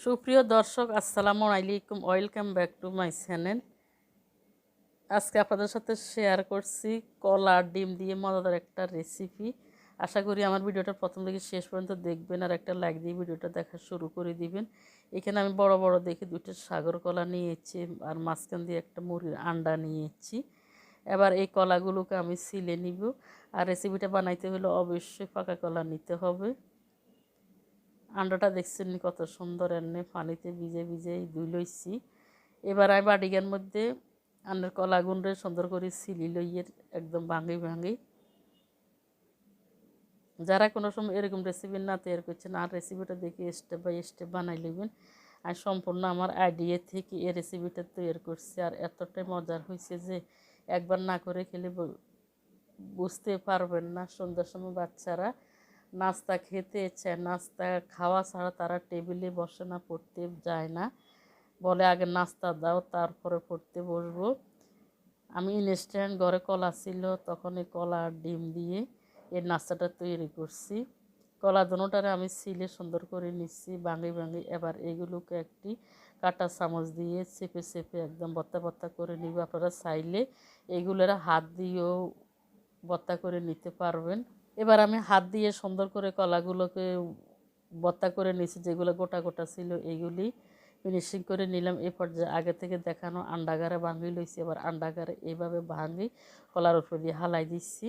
সুপ্রিয় দর্শক, আসসালামু আলাইকুম। Welcome back to my channel. আজকে আপনাদের সাথে শেয়ার করছি কলা আর ডিম দিয়ে মজাদার একটা রেসিপি। আশা করি আমার ভিডিওটা প্রথম থেকে শেষ পর্যন্ত দেখবেন আর একটা লাইক দিয়ে ভিডিওটা দেখা শুরু করে দিবেন। এখানে আমি বড় বড় দেখে দুটো সাগর কলা নিয়েছি আর মাঝখান দিয়ে একটা মুরগির আন্ডা নিয়েছি। এবার এই কলাগুলোকে আমি ছিলে নিব। আর রেসিপিটা বানাইতে হলে অবশ্যই পাকা কলা নিতে হবে। আন্ডাটা দেখছেন কত সুন্দর এনে পানিতে ভিজে ভিজে দুই লইছি। এবার আমি বাটিকার মধ্যে আন্ডার কলা গুন্ডে সুন্দর করে সিলি লইয়ে একদম ভাঙি ভাঙি। যারা কোনো সময় এরকম রেসিপি না তৈরি করছেন আর রেসিপিটা দেখে স্টেপ বাই স্টেপ বানাই নেবেন। আর সম্পূর্ণ আমার আইডিয়া থেকে এই রেসিপিটা তৈরি করছি আর এতটাই মজার হয়েছে যে একবার না করে খেলে বুঝতে পারবেন না। সন্ধ্যার সময় বাচ্চারা নাস্তা খেতে চায়, নাস্তা খাওয়া ছাড়া তারা টেবিলে বসে না, পড়তে যায় না, বলে আগে নাস্তা দাও তারপরে পড়তে বসবো। আমি ইনস্ট্যান্ট ঘরে কলা ছিল, তখন এই কলা আর ডিম দিয়ে এই নাস্তাটা তৈরি করছি। কলা দুটোটারে আমি ছিলে সুন্দর করে নিচ্ছি ভাঙি ভাঙি। এবার এগুলোকে একটি কাঁটা চামচ দিয়ে চেপে চেপে একদম ভর্তা ভর্তা করে নিব। আপনারা চাইলে এগুলোরা হাত দিয়েও ভর্তা করে নিতে পারবেন। এবার আমি হাত দিয়ে সুন্দর করে কলাগুলোকে ভর্তা করে নিয়েছি, যেগুলো গোটা গোটা ছিল এইগুলি ফিনিশিং করে নিলাম। এই পর্যায়ে আগে থেকে দেখানো আন্ডাগারে ভাঙি লইছি। এবার আন্ডাগারে এইভাবে ভাঙি কলার উপর দিয়ে হালাই দিচ্ছি।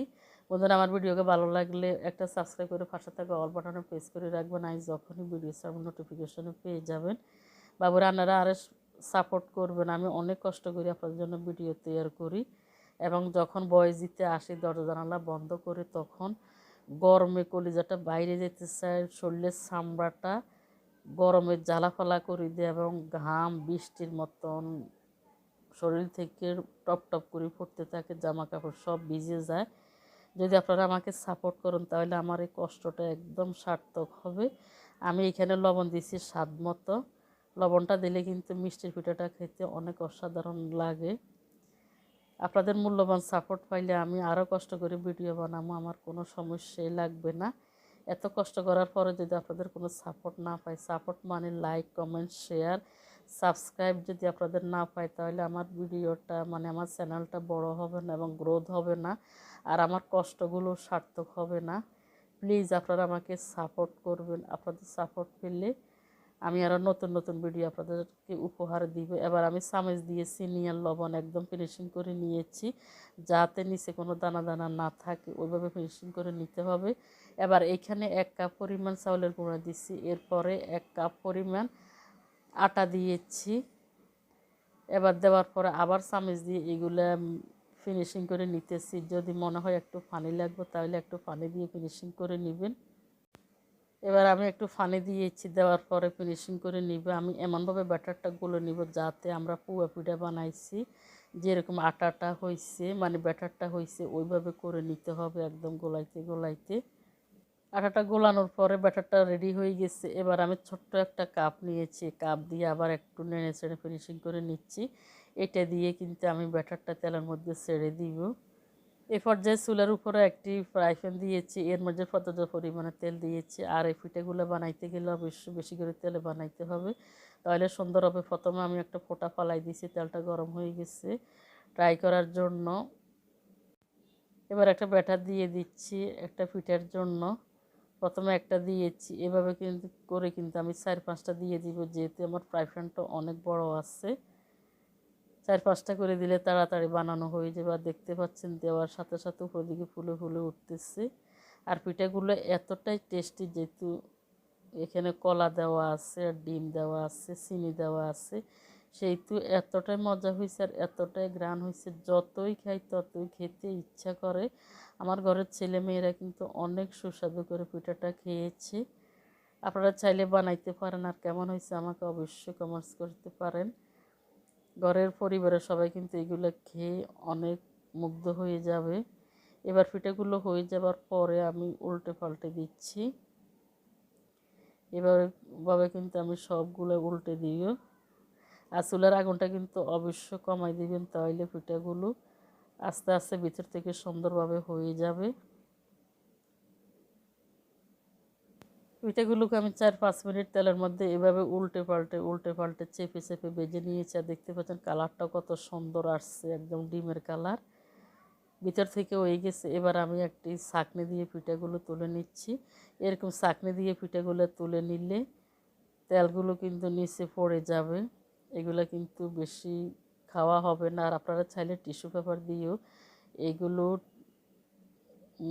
বন্ধুরা, আমার ভিডিওকে ভালো লাগলে একটা সাবস্ক্রাইব করে পাশে থাকা অল বাটনে প্রেস করে রাখবেন। আজ যখনই ভিডিও ছাড়ব নোটিফিকেশনে পেয়ে যাবেন। বাবুরা আপনারা আরও সাপোর্ট করবেন। আমি অনেক কষ্ট করি আপনাদের জন্য ভিডিও তৈরি করি এবং যখন বয়স দিতে আসি দরজা জানালা বন্ধ করে তখন গরমে কলিজাটা বাইরে যেতে চায়, শরীরের চামড়াটা গরমে জ্বালাফালা করে দেয় এবং ঘাম বৃষ্টির মতন শরীর থেকে টপ টপ করে পড়তে থাকে, জামা কাপড় সব ভিজে যায়। যদি আপনারা আমাকে সাপোর্ট করেন তাহলে আমার এই কষ্টটা একদম সার্থক হবে। আমি এখানে লবণ দিয়েছি স্বাদ মতো। লবণটা দিলে কিন্তু মিষ্টির পিঠাটা খেতে অনেক অসাধারণ লাগে। আপনাদের মূল্যবান সাপোর্ট পাইলে আমি আরও কষ্ট করে ভিডিও বানাবো, আমার কোনো সমস্যাই লাগবে না। এত কষ্ট করার পরে যদি আপনাদের কোনো সাপোর্ট না পাই, সাপোর্ট মানে লাইক, কমেন্ট, শেয়ার, সাবস্ক্রাইব যদি আপনাদের না পাই তাহলে আমার ভিডিওটা মানে আমার চ্যানেলটা বড় হবে না এবং গ্রোথ হবে না, আর আমার কষ্টগুলো সার্থক হবে না। প্লিজ আপনারা আমাকে সাপোর্ট করবেন। আপনাদের সাপোর্ট পেলে আমি আরও নতুন নতুন ভিডিও আপনাদেরকে উপহার দিব। এবার আমি চামচ দিয়ে চিনি আর লবণ একদম ফিনিশিং করে নিয়েছি, যাতে নিচে কোনো দানা দানা না থাকে, ওইভাবে ফিনিশিং করে নিতে হবে। এবার এখানে 1 কাপ পরিমাণ চাউলের গুঁড়া দিচ্ছি, এরপরে 1 কাপ পরিমাণ আটা দিয়েছি। এবার দেওয়ার পরে আবার চামচ দিয়ে এগুলো ফিনিশিং করে নিতেছি। যদি মনে হয় একটু পানি লাগবে তাহলে একটু পানি দিয়ে ফিনিশিং করে নেবেন। এবার আমি একটু পানি দিয়েছি, দেওয়ার পরে ফিনিশিং করে নিব। আমি এমনভাবে ব্যাটারটা গুলে নিব যাতে আমরা পুয়া পিঠা বানাইছি যেরকম আটাটা হয়েছে মানে ব্যাটারটা হয়েছে ওইভাবে করে নিতে হবে, একদম গোলাইতে গোলাইতে। আটাটা গোলানোর পরে ব্যাটারটা রেডি হয়ে গেছে। এবার আমি ছোট্ট একটা কাপ নিয়েছি, কাপ দিয়ে আবার একটু নেড়ে চেড়ে ফিনিশিং করে নিচ্ছি। এটা দিয়ে কিন্তু আমি ব্যাটারটা তেলের মধ্যে ছেড়ে দিব। এ পর্যায়ে চুলার উপরে একটি ফ্রাই প্যান দিয়েছি, এর মধ্যে পর্যাপ্ত পরিমাণে তেল দিয়েছি। আর এই পিঠাগুলো বানাইতে গেলে অবশ্যই বেশি করে তেলে বানাইতে হবে, তাহলে সুন্দর হবে। প্রথমে আমি একটা ফোঁটা ফালাই দিয়েছি, তেলটা গরম হয়ে গেছে ট্রাই করার জন্য। এবার একটা ব্যাটার দিয়ে দিচ্ছি একটা পিঠার জন্য। প্রথমে একটা দিয়েছি, এভাবে কিন্তু করে কিন্তু আমি 4-5টা দিয়ে দিব, যেহেতু আমার ফ্রাই প্যানটা অনেক বড় আছে। 4-5টা করে দিলে তাড়াতাড়ি বানানো হয়ে যাবে। আর দেখতে পাচ্ছেন দেওয়ার সাথে সাথে উপর দিকে ফুলে ফুলে উঠতেছে। আর পিঠাগুলো এতটাই টেস্টি, যেহেতু এখানে কলা দেওয়া আছে আর ডিম দেওয়া আছে, চিনি দেওয়া আছে, সেহেতু এতটাই মজা হয়েছে আর এতটাই গ্রান হয়েছে, যতই খাই ততই খেতে ইচ্ছা করে। আমার ঘরের ছেলে মেয়েরা কিন্তু অনেক সুস্বাদু করে পিঠাটা খেয়েছে। আপনারা চাইলে বানাইতে পারেন। আর কেমন হয়েছে আমাকে অবশ্যই কমেন্টস করতে পারেন। ঘরের পরিবারের সবাই কিন্তু এগুলো খেয়ে অনেক মুগ্ধ হয়ে যাবে। এবার পিঠাগুলো হয়ে যাবার পরে আমি উল্টে পাল্টে দিচ্ছি। এভাবে কিন্তু আমি সবগুলো উল্টে দিও। আর চুলার আগুনটা কিন্তু অবশ্যই কমাই দিবেন, তাহলে পিঠাগুলো আস্তে আস্তে ভিতর থেকে সুন্দরভাবে হয়ে যাবে। পিঠাগুলোকে আমি 4-5 মিনিট তেলের মধ্যে এভাবে উল্টে পাল্টে চেপে চেপে ভেজে নিয়েছি। আর দেখতে পাচ্ছেন কালারটাও কত সুন্দর আসছে, একদম ডিমের কালার ভিতর থেকে হয়ে গেছে। এবার আমি একটি ছাঁকনি দিয়ে পিঠাগুলো তুলে নিচ্ছি। এরকম ছাঁকনি দিয়ে পিঠাগুলো তুলে নিলে তেলগুলো কিন্তু নিচে পড়ে যাবে, এগুলো কিন্তু বেশি খাওয়া হবে না। আর আপনারা চাইলে টিস্যু পেপার দিয়েও এগুলো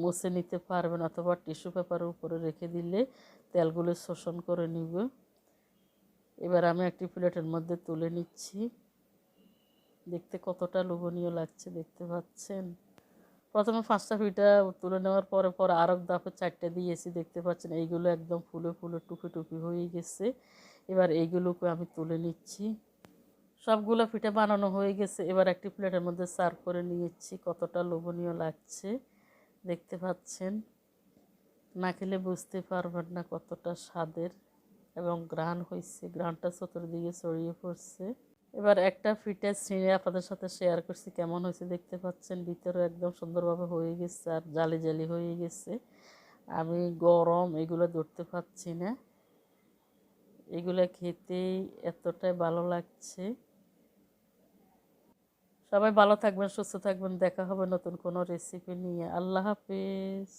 মুছে নিতে পারবেন, অথবা টিস্যু পেপারের উপরে রেখে দিলে তেলগুলো শোষণ করে নিবে। এবার আমি একটি প্লেটের মধ্যে তুলে নিচ্ছি। দেখতে কতটা লোভনীয় লাগছে দেখতে পাচ্ছেন। প্রথমে 5টা পিঠা তুলে নেওয়ার পরে পরে আরেক ধাপে 4টে দিয়েছি, দেখতে পাচ্ছেন এইগুলো একদম ফুলে ফুলে টুপি টুপি হয়ে গেছে। এবার এইগুলোকে আমি তুলে নিচ্ছি। সবগুলো পিঠা বানানো হয়ে গেছে। এবার একটি প্লেটের মধ্যে সার্ভ করে নিয়েছি। কতটা লোভনীয় লাগছে দেখতে পাচ্ছেন, না খেলে বুঝতে পারবেন না কতটা স্বাদের, এবং ঘ্রাণ হয়েছে, ঘ্রাণটা চতুর্দিকে ছড়িয়ে পড়ছে। এবার একটা পিঠা ছিঁড়ে আপনাদের সাথে শেয়ার করছি, কেমন হয়েছে দেখতে পাচ্ছেন। ভিতরে একদম সুন্দরভাবে হয়ে গেছে আর জালি জালি হয়ে গেছে। আমি গরম এগুলো ধরতে পারছি না, এগুলো খেতেই এতটাই ভালো লাগছে। সবাই ভালো থাকবেন, সুস্থ থাকবেন, দেখা হবে নতুন কোনো রেসিপি নিয়ে। আল্লাহ হাফেজ।